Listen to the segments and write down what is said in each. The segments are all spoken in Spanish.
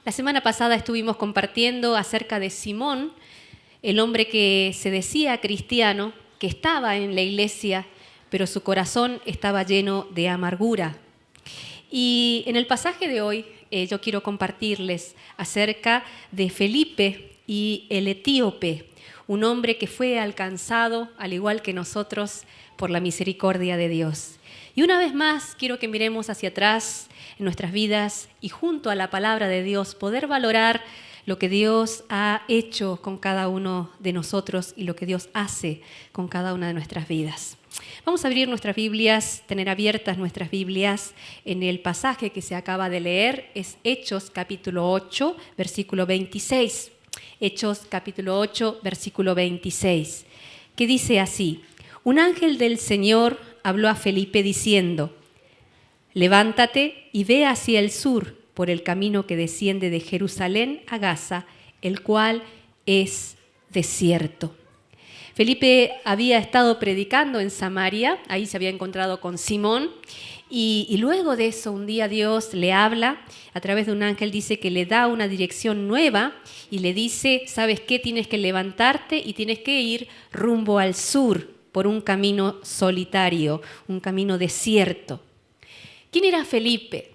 La semana pasada estuvimos compartiendo acerca de Simón, el hombre que se decía cristiano, que estaba en la iglesia, pero su corazón estaba lleno de amargura. Y en el pasaje de hoy yo quiero compartirles acerca de Felipe y el etíope, un hombre que fue alcanzado, al igual que nosotros, por la misericordia de Dios. Y una vez más quiero que miremos hacia atrás en nuestras vidas y junto a la palabra de Dios poder valorar lo que Dios ha hecho con cada uno de nosotros y lo que Dios hace con cada una de nuestras vidas. Vamos a abrir nuestras Biblias, tener abiertas nuestras Biblias en el pasaje que se acaba de leer, es Hechos capítulo 8, versículo 26. Hechos capítulo 8, versículo 26, que dice así: un ángel del Señor habló a Felipe diciendo: levántate y ve hacia el sur por el camino que desciende de Jerusalén a Gaza, el cual es desierto. Felipe había estado predicando en Samaria, ahí se había encontrado con Simón, y luego de eso un día Dios le habla, a través de un ángel dice que le da una dirección nueva y le dice: ¿sabes qué? Tienes que levantarte y tienes que ir rumbo al sur por un camino solitario, un camino desierto. ¿Quién era Felipe?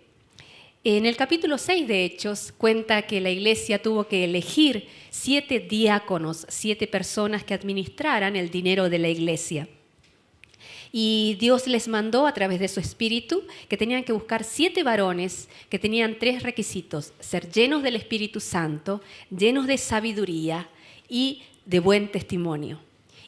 En el capítulo 6 de Hechos cuenta que la iglesia tuvo que elegir 7 diáconos, 7 personas que administraran el dinero de la iglesia. Y Dios les mandó a través de su espíritu que tenían que buscar 7 varones que tenían 3 requisitos: ser llenos del Espíritu Santo, llenos de sabiduría y de buen testimonio.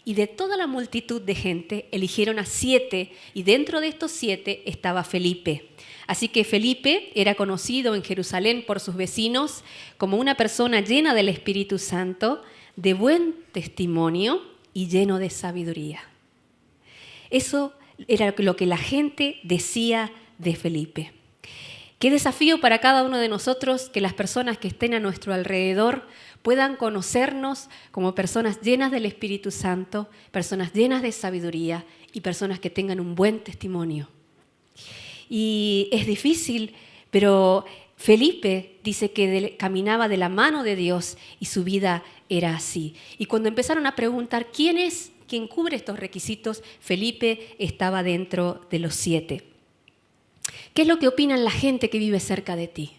Y de toda la multitud de gente eligieron a 7, y dentro de estos 7 estaba Felipe. Así que Felipe era conocido en Jerusalén por sus vecinos como una persona llena del Espíritu Santo, de buen testimonio y lleno de sabiduría. Eso era lo que la gente decía de Felipe. Qué desafío para cada uno de nosotros que las personas que estén a nuestro alrededor puedan conocernos como personas llenas del Espíritu Santo, personas llenas de sabiduría y personas que tengan un buen testimonio. Y es difícil, pero Felipe dice que caminaba de la mano de Dios y su vida era así. Y cuando empezaron a preguntar quién cubre estos requisitos, Felipe estaba dentro de los 7. ¿Qué es lo que opinan la gente que vive cerca de ti?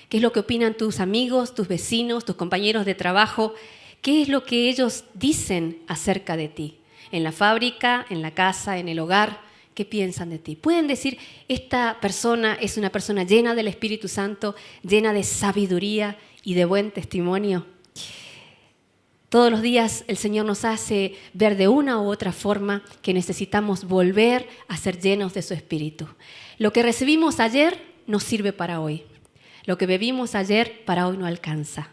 ¿Qué es lo que opinan tus amigos, tus vecinos, tus compañeros de trabajo? ¿Qué es lo que ellos dicen acerca de ti? En la fábrica, en la casa, en el hogar, ¿qué piensan de ti? Pueden decir: esta persona es una persona llena del Espíritu Santo, llena de sabiduría y de buen testimonio. Todos los días el Señor nos hace ver de una u otra forma que necesitamos volver a ser llenos de su Espíritu. Lo que recibimos ayer nos sirve para hoy. Lo que bebimos ayer para hoy no alcanza.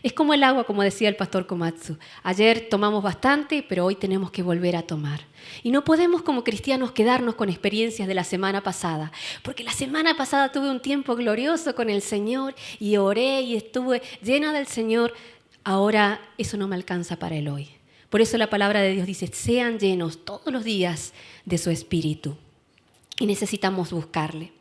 Es como el agua, como decía el pastor Komatsu. Ayer tomamos bastante, pero hoy tenemos que volver a tomar. Y no podemos como cristianos quedarnos con experiencias de la semana pasada, porque la semana pasada tuve un tiempo glorioso con el Señor y oré y estuve llena del Señor. Ahora eso no me alcanza para el hoy. Por eso la palabra de Dios dice: sean llenos todos los días de su Espíritu. Y necesitamos buscarle.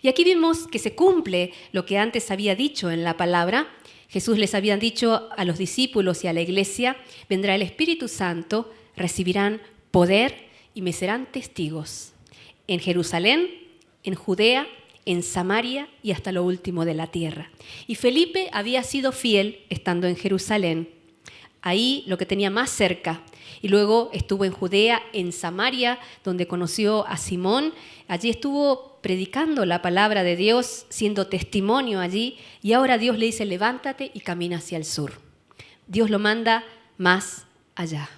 Y aquí vemos que se cumple lo que antes había dicho en la palabra. Jesús les había dicho a los discípulos y a la iglesia: vendrá el Espíritu Santo, recibirán poder y me serán testigos en Jerusalén, en Judea, en Samaria y hasta lo último de la tierra. Y Felipe había sido fiel estando en Jerusalén, ahí lo que tenía más cerca. Y luego estuvo en Judea, en Samaria, donde conoció a Simón. Allí estuvo predicando la palabra de Dios, siendo testimonio allí. Y ahora Dios le dice: levántate y camina hacia el sur. Dios lo manda más allá.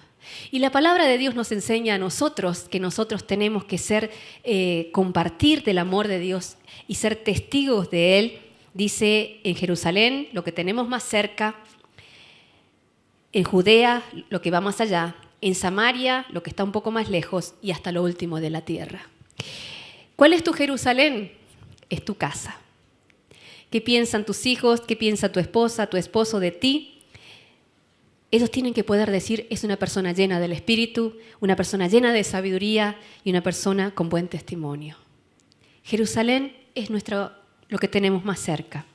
Y la palabra de Dios nos enseña a nosotros que nosotros tenemos que compartir del amor de Dios y ser testigos de Él. Dice en Jerusalén, lo que tenemos más cerca; en Judea, lo que va más allá; en Samaria, lo que está un poco más lejos; y hasta lo último de la tierra. ¿Cuál es tu Jerusalén? Es tu casa. ¿Qué piensan tus hijos? ¿Qué piensa tu esposa, tu esposo de ti? Ellos tienen que poder decir: es una persona llena del Espíritu, una persona llena de sabiduría y una persona con buen testimonio. Jerusalén es lo que tenemos más cerca.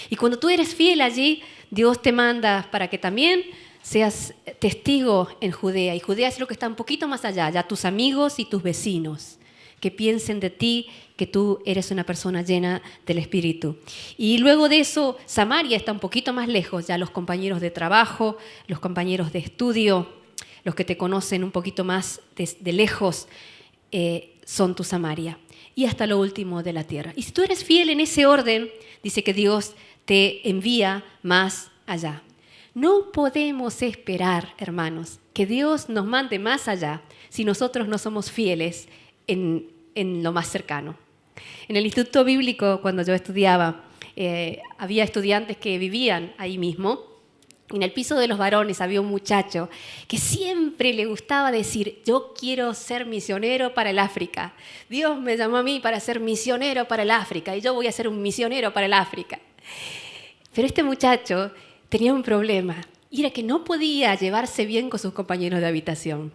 Y cuando tú eres fiel allí, Dios te manda para que también seas testigo en Judea. Y Judea es lo que está un poquito más allá, ya tus amigos y tus vecinos, que piensen de ti que tú eres una persona llena del Espíritu. Y luego de eso, Samaria está un poquito más lejos, ya los compañeros de trabajo, los compañeros de estudio, los que te conocen un poquito más de lejos, son tu Samaria. Y hasta lo último de la tierra. Y si tú eres fiel en ese orden, dice que Dios te envía más allá. No podemos esperar, hermanos, que Dios nos mande más allá si nosotros no somos fieles en lo más cercano. En el Instituto Bíblico, cuando yo estudiaba, había estudiantes que vivían ahí mismo. En el piso de los varones había un muchacho que siempre le gustaba decir: yo quiero ser misionero para el África. Dios me llamó a mí para ser misionero para el África y yo voy a ser un misionero para el África. Pero este muchacho tenía un problema y era que no podía llevarse bien con sus compañeros de habitación.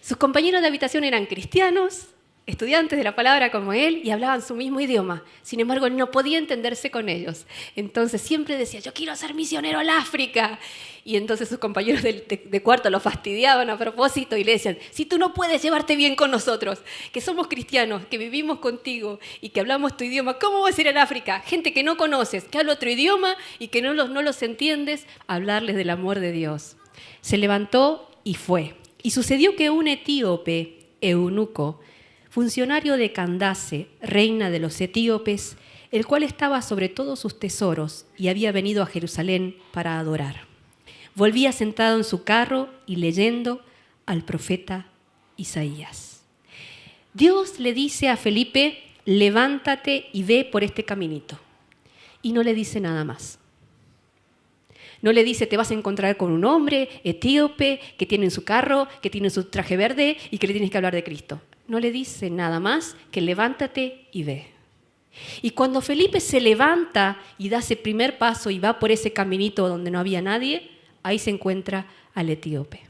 Sus compañeros de habitación eran cristianos, estudiantes de la palabra como él, y hablaban su mismo idioma. Sin embargo, él no podía entenderse con ellos. Entonces siempre decía: yo quiero ser misionero al África. Y entonces sus compañeros de cuarto lo fastidiaban a propósito y le decían: si tú no puedes llevarte bien con nosotros, que somos cristianos, que vivimos contigo y que hablamos tu idioma, ¿cómo vas a ir al África? Gente que no conoces, que habla otro idioma y que no los entiendes, a hablarles del amor de Dios. Se levantó y fue. Y sucedió que un etíope, eunuco, funcionario de Candace, reina de los etíopes, el cual estaba sobre todos sus tesoros y había venido a Jerusalén para adorar, volvía sentado en su carro y leyendo al profeta Isaías. Dios le dice a Felipe: levántate y ve por este caminito. Y no le dice nada más. No le dice: te vas a encontrar con un hombre etíope que tiene en su carro, que tiene su traje verde y que le tienes que hablar de Cristo. No le dice nada más que levántate y ve. Y cuando Felipe se levanta y da ese primer paso y va por ese caminito donde no había nadie, ahí se encuentra al etíope.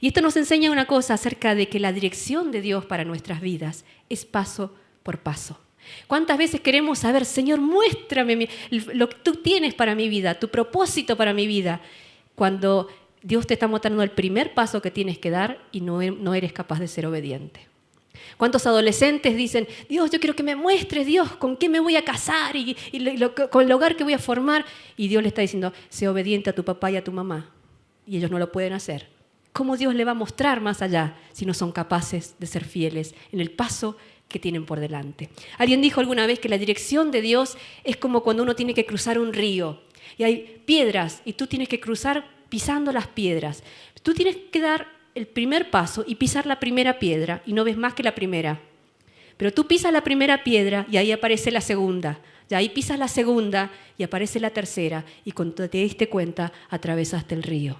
Y esto nos enseña una cosa acerca de que la dirección de Dios para nuestras vidas es paso por paso. ¿Cuántas veces queremos saber: Señor, muéstrame lo que tú tienes para mi vida, tu propósito para mi vida? Cuando Dios te está mostrando el primer paso que tienes que dar y no eres capaz de ser obediente. ¿Cuántos adolescentes dicen: Dios, yo quiero que me muestres, Dios, con qué me voy a casar y con el hogar que voy a formar? Y Dios le está diciendo: sé obediente a tu papá y a tu mamá. Y ellos no lo pueden hacer. ¿Cómo Dios le va a mostrar más allá si no son capaces de ser fieles en el paso que tienen por delante? Alguien dijo alguna vez que la dirección de Dios es como cuando uno tiene que cruzar un río y hay piedras y tú tienes que cruzar pisando las piedras. Tú tienes que dar el primer paso y pisar la primera piedra y no ves más que la primera. Pero tú pisas la primera piedra y ahí aparece la segunda. Y ahí pisas la segunda y aparece la tercera. Y cuando te diste cuenta, atravesaste el río.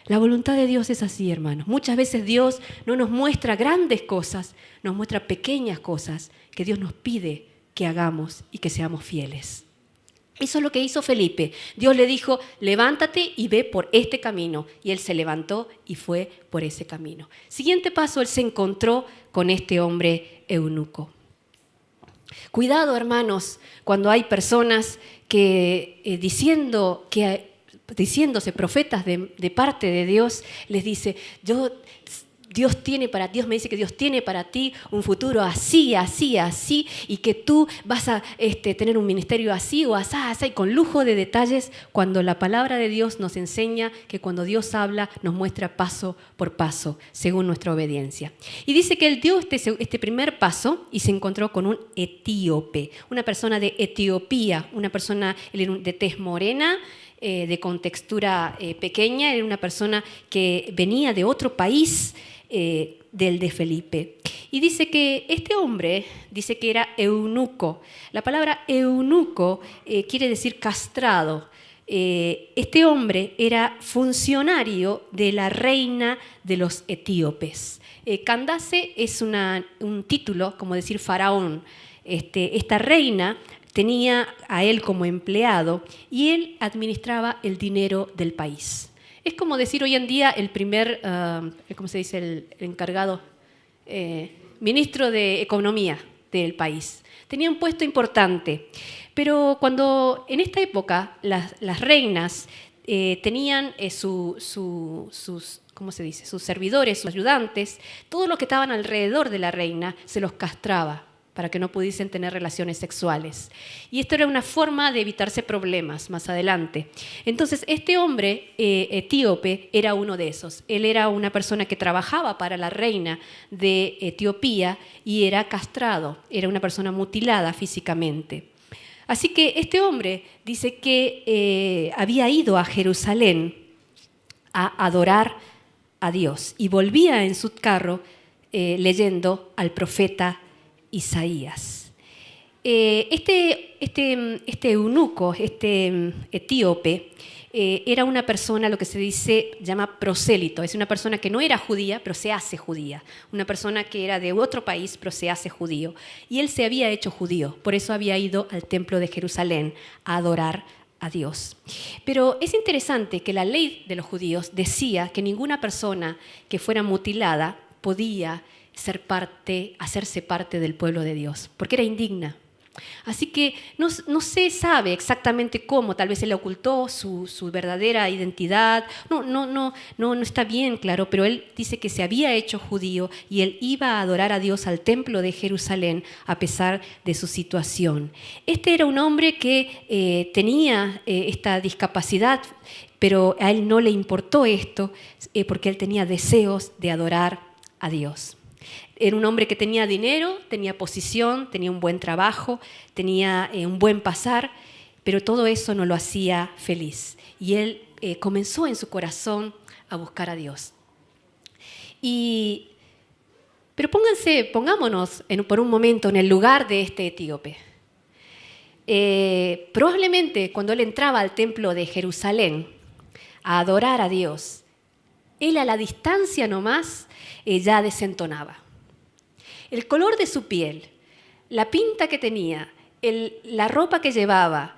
La voluntad de Dios es así, hermanos. Muchas veces Dios no nos muestra grandes cosas, nos muestra pequeñas cosas que Dios nos pide que hagamos y que seamos fieles. Eso es lo que hizo Felipe. Dios le dijo: levántate y ve por este camino. Y él se levantó y fue por ese camino. Siguiente paso, él se encontró con este hombre eunuco. Cuidado, hermanos, cuando hay personas que diciéndose profetas de parte de Dios, les dice: Dios me dice que Dios tiene para ti un futuro así, así, así, y que tú vas a tener un ministerio así o así, así, y con lujo de detalles, cuando la palabra de Dios nos enseña que cuando Dios habla, nos muestra paso por paso, según nuestra obediencia. Y dice que él dio este primer paso y se encontró con un etíope, una persona de Etiopía, una persona de tez morena, de contextura pequeña, era una persona que venía de otro país, del de Felipe. Y dice que este hombre, dice que era eunuco. La palabra eunuco quiere decir castrado. Este hombre era funcionario de la reina de los etíopes. Candace es un título, como decir faraón. Esta reina tenía a él como empleado y él administraba el dinero del país. Es como decir hoy en día el primer, ¿cómo se dice? El encargado, ministro de Economía del país. Tenía un puesto importante. Pero cuando en esta época las reinas tenían ¿cómo se dice? Sus servidores, sus ayudantes, todos los que estaban alrededor de la reina se los castraba para que no pudiesen tener relaciones sexuales. Y esto era una forma de evitarse problemas más adelante. Entonces, este hombre etíope era uno de esos. Él era una persona que trabajaba para la reina de Etiopía y era castrado, era una persona mutilada físicamente. Así que este hombre dice que había ido a Jerusalén a adorar a Dios y volvía en su carro leyendo al profeta Isaías. Este eunuco, este etíope, era una persona, lo que se llama prosélito. Es una persona que no era judía, pero se hace judía. Una persona que era de otro país, pero se hace judío. Y él se había hecho judío, por eso había ido al templo de Jerusalén a adorar a Dios. Pero es interesante que la ley de los judíos decía que ninguna persona que fuera mutilada podía hacerse parte del pueblo de Dios, porque era indigna. Así que no se sabe exactamente cómo, tal vez él ocultó su verdadera identidad, no está bien claro, pero él dice que se había hecho judío y él iba a adorar a Dios al templo de Jerusalén a pesar de su situación. Este era un hombre que tenía esta discapacidad, pero a él no le importó esto porque él tenía deseos de adorar a Dios. Era un hombre que tenía dinero, tenía posición, tenía un buen trabajo, tenía un buen pasar, pero todo eso no lo hacía feliz. Y él comenzó en su corazón a buscar a Dios. Pero pongámonos por un momento en el lugar de este etíope. Probablemente cuando él entraba al templo de Jerusalén a adorar a Dios, él a la distancia nomás ya desentonaba. El color de su piel, la pinta que tenía, la ropa que llevaba,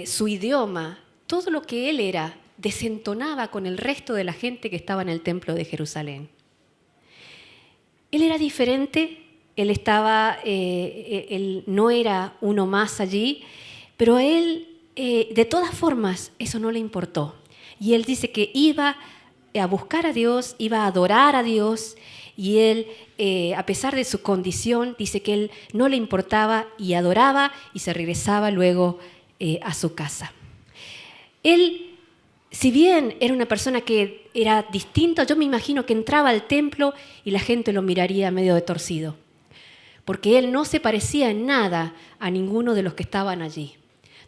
su idioma, todo lo que él era, desentonaba con el resto de la gente que estaba en el templo de Jerusalén. Él era diferente, él no era uno más allí, pero a él, de todas formas, eso no le importó. Y él dice que iba a buscar a Dios, iba a adorar a Dios, y él, a pesar de su condición, dice que él no le importaba y adoraba y se regresaba luego a su casa. Él, si bien era una persona que era distinta, yo me imagino que entraba al templo y la gente lo miraría medio de torcido, porque él no se parecía en nada a ninguno de los que estaban allí.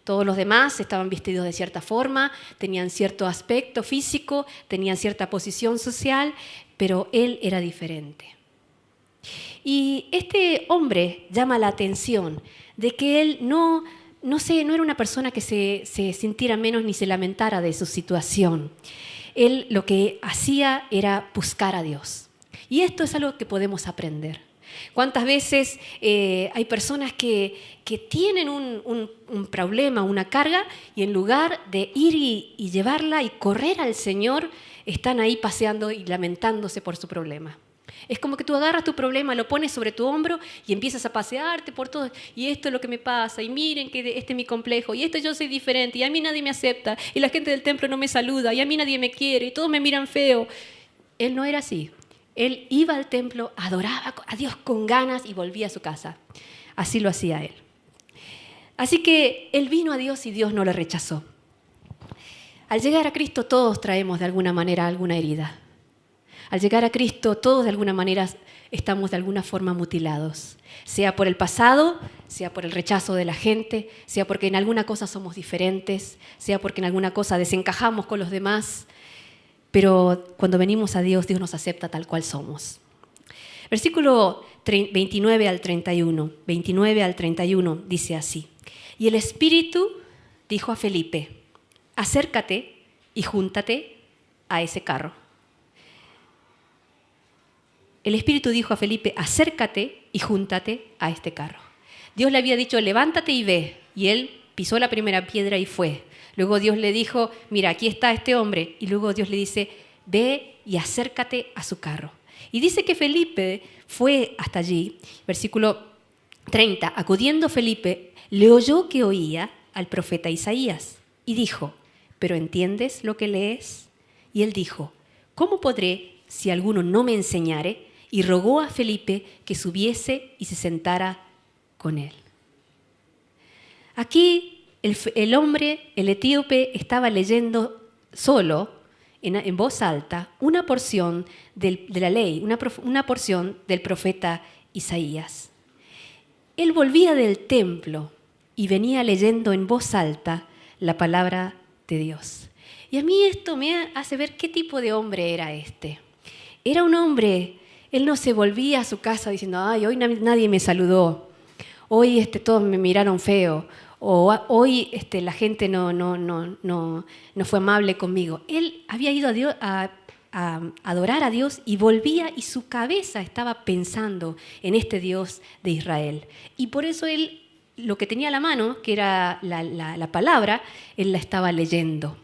Todos los demás estaban vestidos de cierta forma, tenían cierto aspecto físico, tenían cierta posición social, pero él era diferente. Y este hombre llama la atención de que él no era una persona que se sintiera menos ni se lamentara de su situación. Él lo que hacía era buscar a Dios. Y esto es algo que podemos aprender. ¿Cuántas veces hay personas que tienen un problema, una carga, y en lugar de ir y llevarla y correr al Señor, están ahí paseando y lamentándose por su problema? Es como que tú agarras tu problema, lo pones sobre tu hombro y empiezas a pasearte por todo. Y esto es lo que me pasa, y miren que este es mi complejo, y esto yo soy diferente, y a mí nadie me acepta, y la gente del templo no me saluda, y a mí nadie me quiere, y todos me miran feo. Él no era así. Él iba al templo, adoraba a Dios con ganas y volvía a su casa. Así lo hacía él. Así que él vino a Dios y Dios no lo rechazó. Al llegar a Cristo todos traemos de alguna manera alguna herida. Al llegar a Cristo todos de alguna manera estamos de alguna forma mutilados. Sea por el pasado, sea por el rechazo de la gente, sea porque en alguna cosa somos diferentes, sea porque en alguna cosa desencajamos con los demás. Pero cuando venimos a Dios, Dios nos acepta tal cual somos. Versículo 29 al 31. 29 al 31 dice así. Y el Espíritu dijo a Felipe, acércate y júntate a ese carro. El Espíritu dijo a Felipe, acércate y júntate a este carro. Dios le había dicho, levántate y ve. Y él pisó la primera piedra y fue. Luego Dios le dijo, mira, aquí está este hombre. Y luego Dios le dice, ve y acércate a su carro. Y dice que Felipe fue hasta allí. Versículo 30. Acudiendo Felipe, le oyó que oía al profeta Isaías y dijo, ¿pero entiendes lo que lees? Y él dijo, ¿cómo podré si alguno no me enseñare? Y rogó a Felipe que subiese y se sentara con él. Aquí el hombre, el etíope, estaba leyendo solo, en voz alta, una porción de la ley, una porción del profeta Isaías. Él volvía del templo y venía leyendo en voz alta la palabra de Dios. Y a mí esto me hace ver qué tipo de hombre era este. Era un hombre, él no se volvía a su casa diciendo, ay, hoy nadie me saludó, hoy todos me miraron feo, o hoy la gente no fue amable conmigo. Él había ido a adorar a Dios y volvía y su cabeza estaba pensando en este Dios de Israel. Y por eso él, lo que tenía a la mano, que era la palabra, él la estaba leyendo.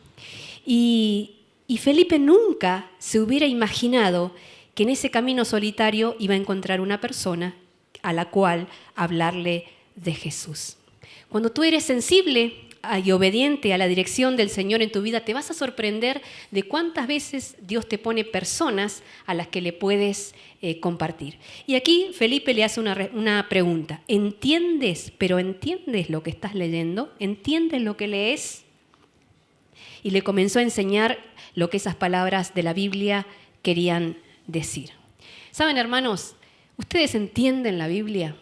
Y Felipe nunca se hubiera imaginado que en ese camino solitario iba a encontrar una persona a la cual hablarle de Jesús. Cuando tú eres sensible y obediente a la dirección del Señor en tu vida, te vas a sorprender de cuántas veces Dios te pone personas a las que le puedes compartir. Y aquí Felipe le hace una pregunta. ¿Entiendes, pero entiendes lo que estás leyendo? ¿Entiendes lo que lees? Y le comenzó a enseñar lo que esas palabras de la Biblia querían decir. ¿Saben, hermanos? ¿Ustedes entienden la Biblia?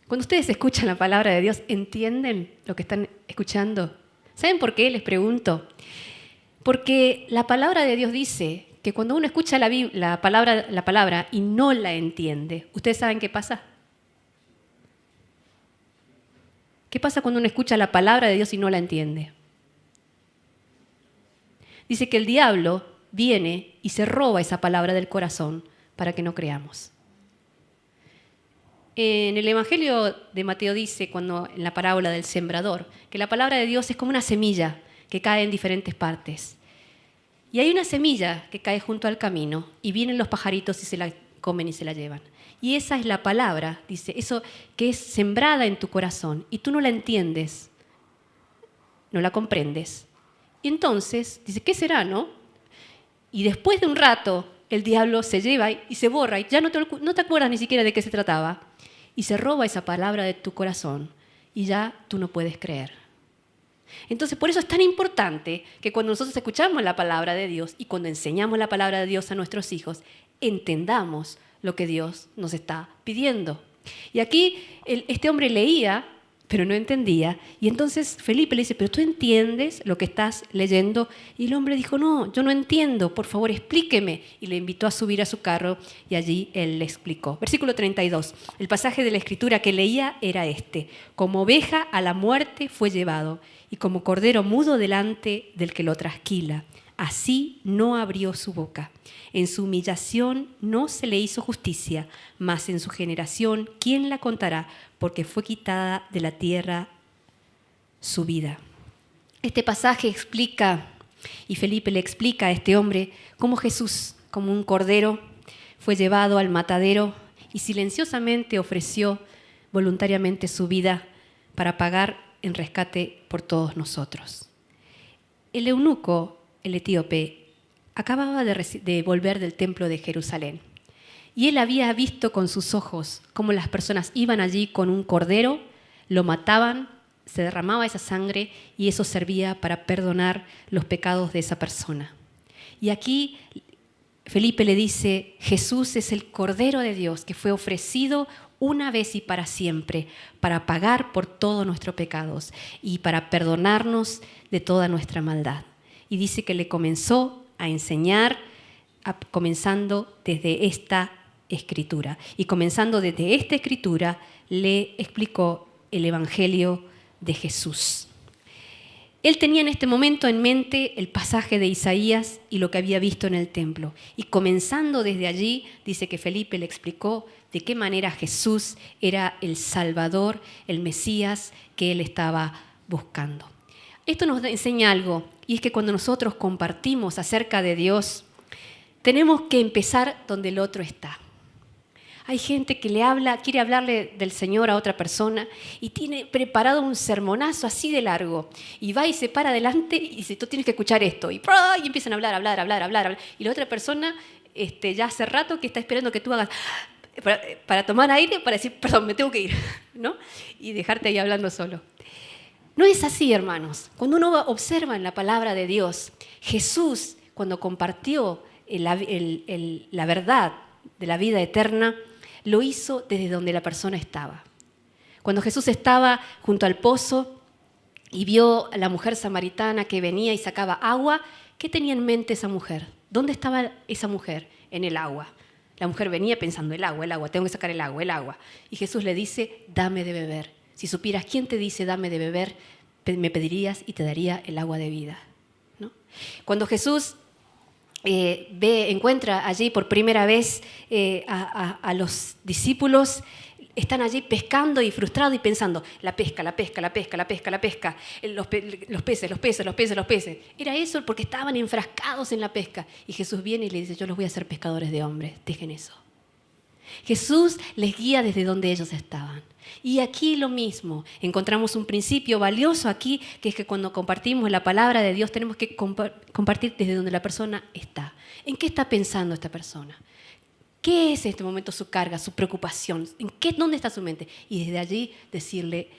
Cuando ustedes escuchan la palabra de Dios, ¿entienden lo que están escuchando? ¿Saben por qué? Les pregunto. Porque la palabra de Dios dice que cuando uno escucha la palabra y no la entiende, ¿ustedes saben qué pasa? ¿Qué pasa cuando uno escucha la palabra de Dios y no la entiende? Dice que el diablo viene y se roba esa palabra del corazón para que no creamos. En el Evangelio de Mateo dice, en la parábola del sembrador, que la palabra de Dios es como una semilla que cae en diferentes partes. Y hay una semilla que cae junto al camino y vienen los pajaritos y se la comen y se la llevan. Y esa es la palabra, dice, eso que es sembrada en tu corazón y tú no la entiendes, no la comprendes. Y entonces, dice, ¿qué será, no? Y después de un rato, el diablo se lleva y se borra y ya no te acuerdas ni siquiera de qué se trataba. Y se roba esa palabra de tu corazón y ya tú no puedes creer. Entonces, por eso es tan importante que cuando nosotros escuchamos la palabra de Dios y cuando enseñamos la palabra de Dios a nuestros hijos, entendamos lo que Dios nos está pidiendo. Y aquí este hombre leía, pero no entendía. Y entonces Felipe le dice, ¿pero tú entiendes lo que estás leyendo? Y el hombre dijo, no, yo no entiendo, por favor explíqueme. Y le invitó a subir a su carro y allí él le explicó. Versículo 32, el pasaje de la Escritura que leía era este. Como oveja a la muerte fue llevado, y como cordero mudo delante del que lo trasquila. Así no abrió su boca. En su humillación no se le hizo justicia, mas en su generación, ¿quién la contará? Porque fue quitada de la tierra su vida. Este pasaje explica, y Felipe le explica a este hombre, cómo Jesús, como un cordero, fue llevado al matadero y silenciosamente ofreció voluntariamente su vida para pagar en rescate por todos nosotros. El eunuco, el etíope, acababa de volver del templo de Jerusalén y él había visto con sus ojos cómo las personas iban allí con un cordero, lo mataban, se derramaba esa sangre y eso servía para perdonar los pecados de esa persona. Y aquí Felipe le dice, Jesús es el Cordero de Dios que fue ofrecido una vez y para siempre, para pagar por todos nuestros pecados y para perdonarnos de toda nuestra maldad. Y dice que le comenzó a enseñar, comenzando desde esta escritura. Y comenzando desde esta escritura, le explicó el Evangelio de Jesús. Él tenía en este momento en mente el pasaje de Isaías y lo que había visto en el templo. Y comenzando desde allí, dice que Felipe le explicó de qué manera Jesús era el Salvador, el Mesías que él estaba buscando. Esto nos enseña algo, y es que cuando nosotros compartimos acerca de Dios, tenemos que empezar donde el otro está. Hay gente que quiere hablarle del Señor a otra persona y tiene preparado un sermonazo así de largo. Y va y se para adelante y dice, tú tienes que escuchar esto. Y empiezan a hablar. Y la otra persona ya hace rato que está esperando que tú hagas para tomar aire, para decir, perdón, me tengo que ir, ¿no? Y dejarte ahí hablando solo. No es así, hermanos. Cuando uno observa en la palabra de Dios, Jesús, cuando compartió la verdad de la vida eterna, lo hizo desde donde la persona estaba. Cuando Jesús estaba junto al pozo y vio a la mujer samaritana que venía y sacaba agua, ¿qué tenía en mente esa mujer? ¿Dónde estaba esa mujer? En el agua. La mujer venía pensando, el agua, tengo que sacar el agua. Y Jesús le dice, dame de beber. Si supieras quién te dice, dame de beber, me pedirías y te daría el agua de vida, ¿no? Cuando Jesús encuentra allí por primera vez a los discípulos, están allí pescando y frustrados y pensando, la pesca, los peces. Era eso porque estaban enfrascados en la pesca. Y Jesús viene y le dice, yo los voy a hacer pescadores de hombres, dejen eso. Jesús les guía desde donde ellos estaban. Y aquí lo mismo, encontramos un principio valioso aquí, que es que cuando compartimos la palabra de Dios tenemos que compartir desde donde la persona está. ¿En qué está pensando esta persona? ¿Qué es en este momento su carga, su preocupación? ¿Dónde está su mente? Y desde allí decirle,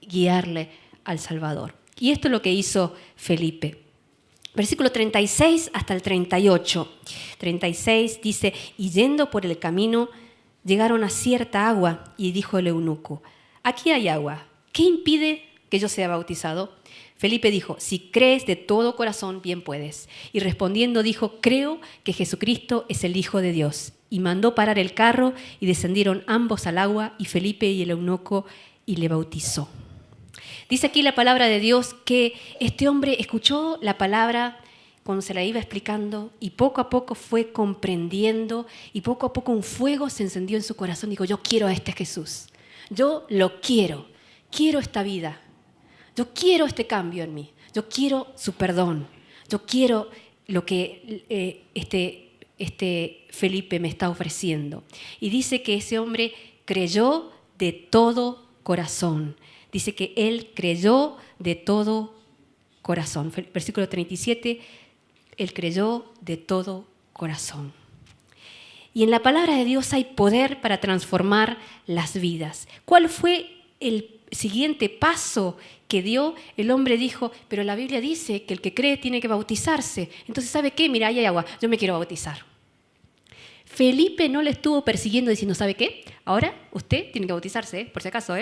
guiarle al Salvador. Y esto es lo que hizo Felipe. Versículo 36 hasta el 38. 36 dice, y yendo por el camino, llegaron a cierta agua y dijo el eunuco, aquí hay agua, ¿qué impide que yo sea bautizado? Felipe dijo, si crees de todo corazón, bien puedes. Y respondiendo dijo, creo que Jesucristo es el Hijo de Dios. Y mandó parar el carro y descendieron ambos al agua y Felipe y el eunuco y le bautizó. Dice aquí la palabra de Dios que este hombre escuchó la palabra cuando se la iba explicando y poco a poco fue comprendiendo y poco a poco un fuego se encendió en su corazón. Dijo, yo quiero a este Jesús, yo lo quiero esta vida, yo quiero este cambio en mí, yo quiero su perdón, yo quiero lo que este Felipe me está ofreciendo. Y dice que ese hombre creyó de todo corazón. Dice que él creyó de todo corazón. Versículo 37, él creyó de todo corazón. Y en la palabra de Dios hay poder para transformar las vidas. ¿Cuál fue el siguiente paso que dio? El hombre dijo, pero la Biblia dice que el que cree tiene que bautizarse. Entonces, ¿sabe qué? Mira, ahí hay agua, yo me quiero bautizar. Felipe no le estuvo persiguiendo diciendo, ¿sabe qué? Ahora usted tiene que bautizarse, por si acaso,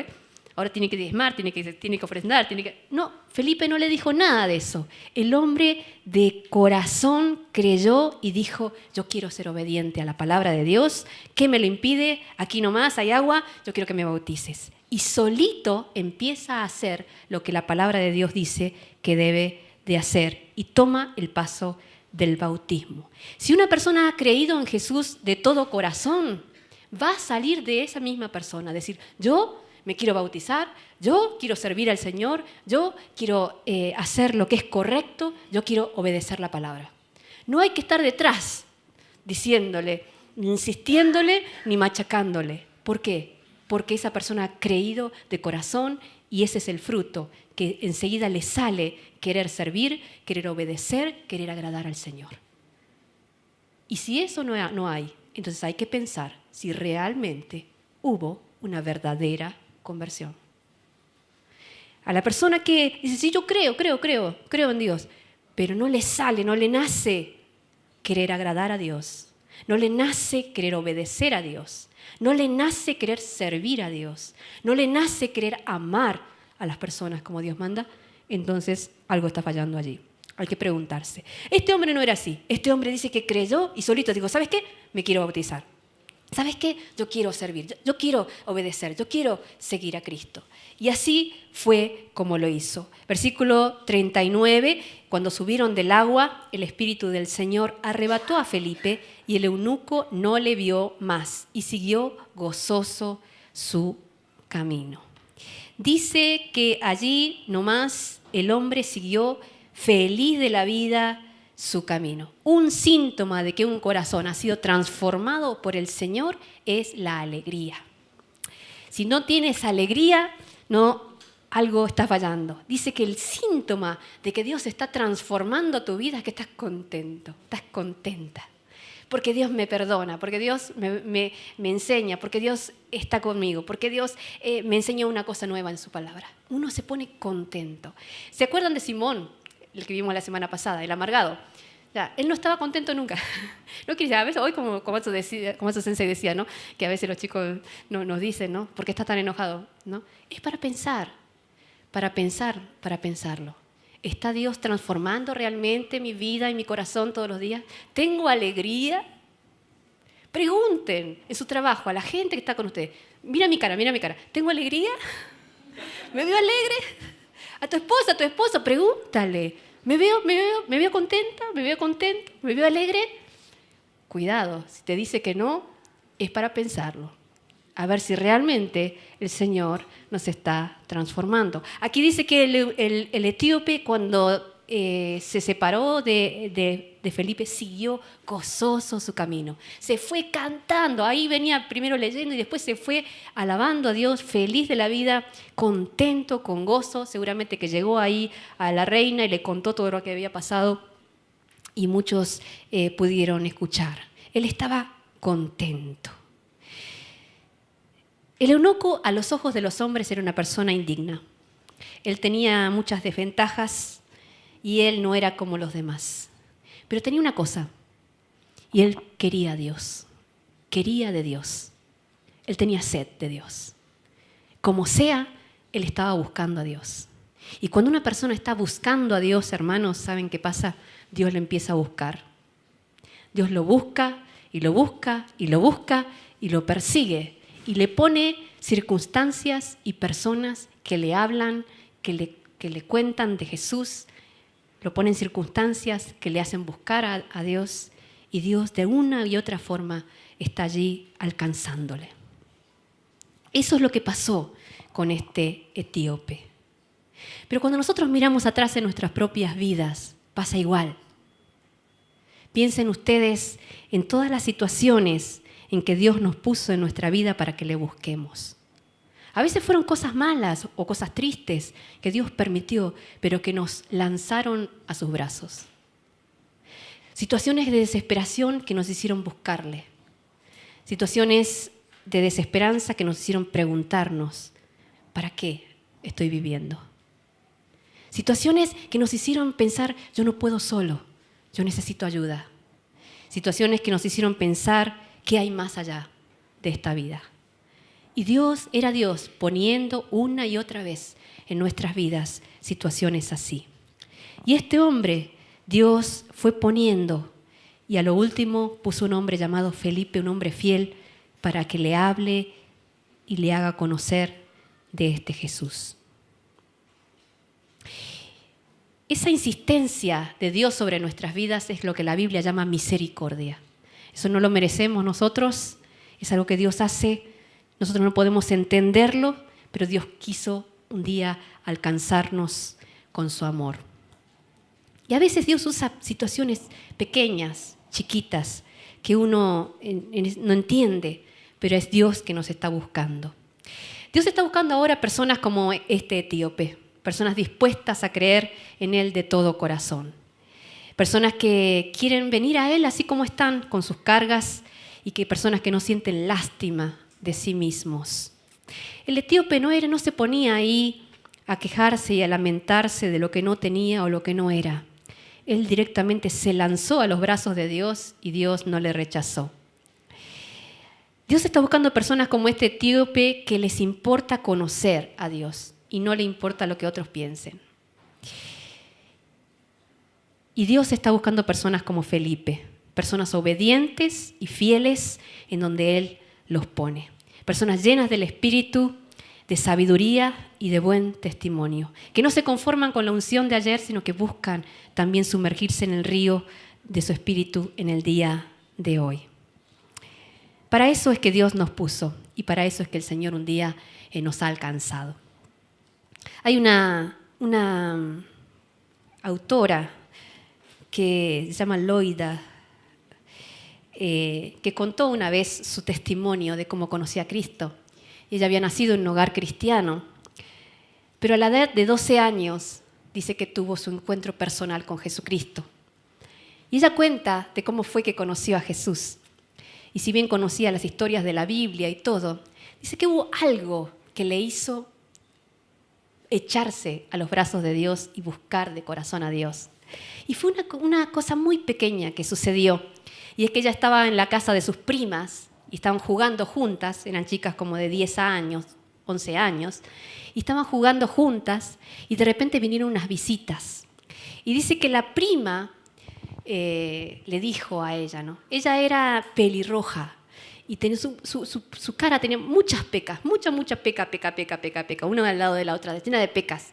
ahora tiene que diezmar, tiene que ofrendar, No, Felipe no le dijo nada de eso. El hombre de corazón creyó y dijo, yo quiero ser obediente a la palabra de Dios. ¿Qué me lo impide? Aquí nomás hay agua, yo quiero que me bautices. Y solito empieza a hacer lo que la palabra de Dios dice que debe de hacer y toma el paso del bautismo. Si una persona ha creído en Jesús de todo corazón, va a salir de esa misma persona, decir, yo me quiero bautizar, yo quiero servir al Señor, yo quiero hacer lo que es correcto, yo quiero obedecer la palabra. No hay que estar detrás diciéndole, ni insistiéndole, ni machacándole. ¿Por qué? Porque esa persona ha creído de corazón y ese es el fruto, que enseguida le sale querer servir, querer obedecer, querer agradar al Señor. Y si eso no hay, entonces hay que pensar si realmente hubo una verdadera conversión. A la persona que dice, sí, yo creo en Dios, pero no le sale, no le nace querer agradar a Dios, no le nace querer obedecer a Dios, no le nace querer servir a Dios, no le nace querer amar a las personas como Dios manda, entonces algo está fallando allí. Hay que preguntarse. Este hombre no era así. Este hombre dice que creyó y solito dijo, ¿sabes qué? Me quiero bautizar. ¿Sabes qué? Yo quiero servir, yo quiero obedecer, yo quiero seguir a Cristo. Y así fue como lo hizo. Versículo 39, cuando subieron del agua, el Espíritu del Señor arrebató a Felipe y el eunuco no le vio más y siguió gozoso su camino. Dice que allí nomás el hombre siguió feliz de la vida, su camino. Un síntoma de que un corazón ha sido transformado por el Señor es la alegría. Si no tienes alegría, algo está fallando. Dice que el síntoma de que Dios está transformando tu vida es que estás contento, estás contenta. Porque Dios me perdona, porque Dios me enseña, porque Dios está conmigo, porque Dios me enseña una cosa nueva en su palabra. Uno se pone contento. ¿Se acuerdan de Simón, el que vimos la semana pasada, el amargado? Ya, él no estaba contento nunca. No quería, a veces, hoy como eso sensei decía, ¿no? Que a veces los chicos nos dicen, ¿no? ¿Por qué estás tan enojado? ¿No? Es para pensar, para pensarlo. ¿Está Dios transformando realmente mi vida y mi corazón todos los días? ¿Tengo alegría? Pregunten en su trabajo a la gente que está con ustedes. Mira mi cara. ¿Tengo alegría? ¿Me veo alegre? A tu esposo, pregúntale. ¿Me veo contenta? ¿Me veo contento? ¿Me veo alegre? Cuidado, si te dice que no, es para pensarlo. A ver si realmente el Señor nos está transformando. Aquí dice que el etíope, cuando se separó de Felipe, siguió gozoso su camino. Se fue cantando. Ahí venía primero leyendo y después se fue alabando a Dios, feliz de la vida, contento, con gozo. Seguramente que llegó ahí a la reina y le contó todo lo que había pasado y muchos pudieron escuchar. Él estaba contento. El eunuco, a los ojos de los hombres, era una persona indigna. Él tenía muchas desventajas y él no era como los demás. Pero tenía una cosa, y él quería a Dios, quería de Dios. Él tenía sed de Dios. Como sea, él estaba buscando a Dios. Y cuando una persona está buscando a Dios, hermanos, ¿saben qué pasa? Dios le empieza a buscar. Dios lo busca y lo busca y lo busca y lo persigue. Y le pone circunstancias y personas que le hablan, que le cuentan de Jesús. Lo pone en circunstancias que le hacen buscar a Dios. Y Dios de una y otra forma está allí alcanzándole. Eso es lo que pasó con este etíope. Pero cuando nosotros miramos atrás en nuestras propias vidas, pasa igual. Piensen ustedes en todas las situaciones en que Dios nos puso en nuestra vida para que le busquemos. A veces fueron cosas malas o cosas tristes que Dios permitió, pero que nos lanzaron a sus brazos. Situaciones de desesperación que nos hicieron buscarle. Situaciones de desesperanza que nos hicieron preguntarnos, ¿para qué estoy viviendo? Situaciones que nos hicieron pensar, yo no puedo solo, yo necesito ayuda. Situaciones que nos hicieron pensar, ¿qué hay más allá de esta vida? Y Dios era Dios poniendo una y otra vez en nuestras vidas situaciones así. Y este hombre, Dios fue poniendo, y a lo último puso un hombre llamado Felipe, un hombre fiel, para que le hable y le haga conocer de este Jesús. Esa insistencia de Dios sobre nuestras vidas es lo que la Biblia llama misericordia. Eso no lo merecemos nosotros, es algo que Dios hace. Nosotros no podemos entenderlo, pero Dios quiso un día alcanzarnos con su amor. Y a veces Dios usa situaciones pequeñas, chiquitas, que uno no entiende, pero es Dios que nos está buscando. Dios está buscando ahora personas como este etíope, personas dispuestas a creer en Él de todo corazón. Personas que quieren venir a Él así como están, con sus cargas, y que personas que no sienten lástima de sí mismos. El etíope no se ponía ahí a quejarse y a lamentarse de lo que no tenía o lo que no era. Él directamente se lanzó a los brazos de Dios y Dios no le rechazó. Dios está buscando personas como este etíope que les importa conocer a Dios y no le importa lo que otros piensen. Y Dios está buscando personas como Felipe, personas obedientes y fieles en donde Él los pone. Personas llenas del Espíritu, de sabiduría y de buen testimonio, que no se conforman con la unción de ayer, sino que buscan también sumergirse en el río de su Espíritu en el día de hoy. Para eso es que Dios nos puso y para eso es que el Señor un día nos ha alcanzado. Hay una autora que se llama Loida, que contó una vez su testimonio de cómo conocía a Cristo. Ella había nacido en un hogar cristiano, pero a la edad de 12 años dice que tuvo su encuentro personal con Jesucristo. Y ella cuenta de cómo fue que conoció a Jesús. Y si bien conocía las historias de la Biblia y todo, dice que hubo algo que le hizo echarse a los brazos de Dios y buscar de corazón a Dios. Y fue una cosa muy pequeña que sucedió. Y es que ella estaba en la casa de sus primas y estaban jugando juntas, eran chicas como de 10 años, 11 años, y estaban jugando juntas y de repente vinieron unas visitas. Y dice que la prima le dijo a ella, ¿no? Ella era pelirroja y tenía su cara tenía muchas pecas, mucha peca, una al lado de la otra, llena de pecas.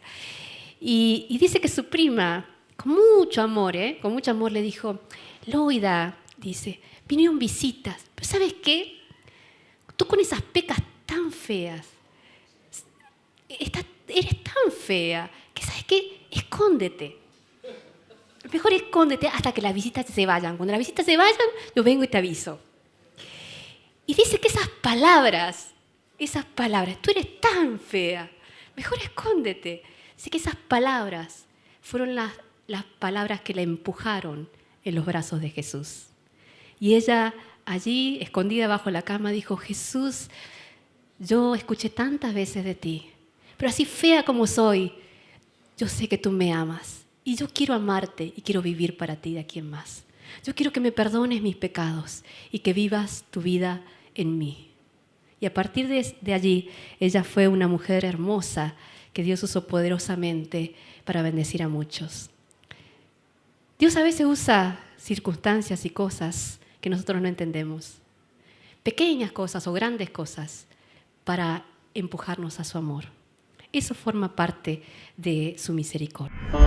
Y dice que su prima, con mucho amor le dijo, Loida, dice, vinieron visitas, pero ¿sabes qué? Tú con esas pecas tan feas, eres tan fea, que ¿sabes qué? Escóndete. Mejor escóndete hasta que las visitas se vayan. Cuando las visitas se vayan, yo vengo y te aviso. Y dice que esas palabras, tú eres tan fea, mejor escóndete. Dice que esas palabras fueron las palabras que la empujaron en los brazos de Jesús. Y ella allí, escondida bajo la cama, dijo, Jesús, yo escuché tantas veces de ti, pero así fea como soy, yo sé que tú me amas. Y yo quiero amarte y quiero vivir para ti de aquí en más. Yo quiero que me perdones mis pecados y que vivas tu vida en mí. Y a partir de allí, ella fue una mujer hermosa que Dios usó poderosamente para bendecir a muchos. Dios a veces usa circunstancias y cosas que nosotros no entendemos. Pequeñas cosas o grandes cosas para empujarnos a su amor. Eso forma parte de su misericordia.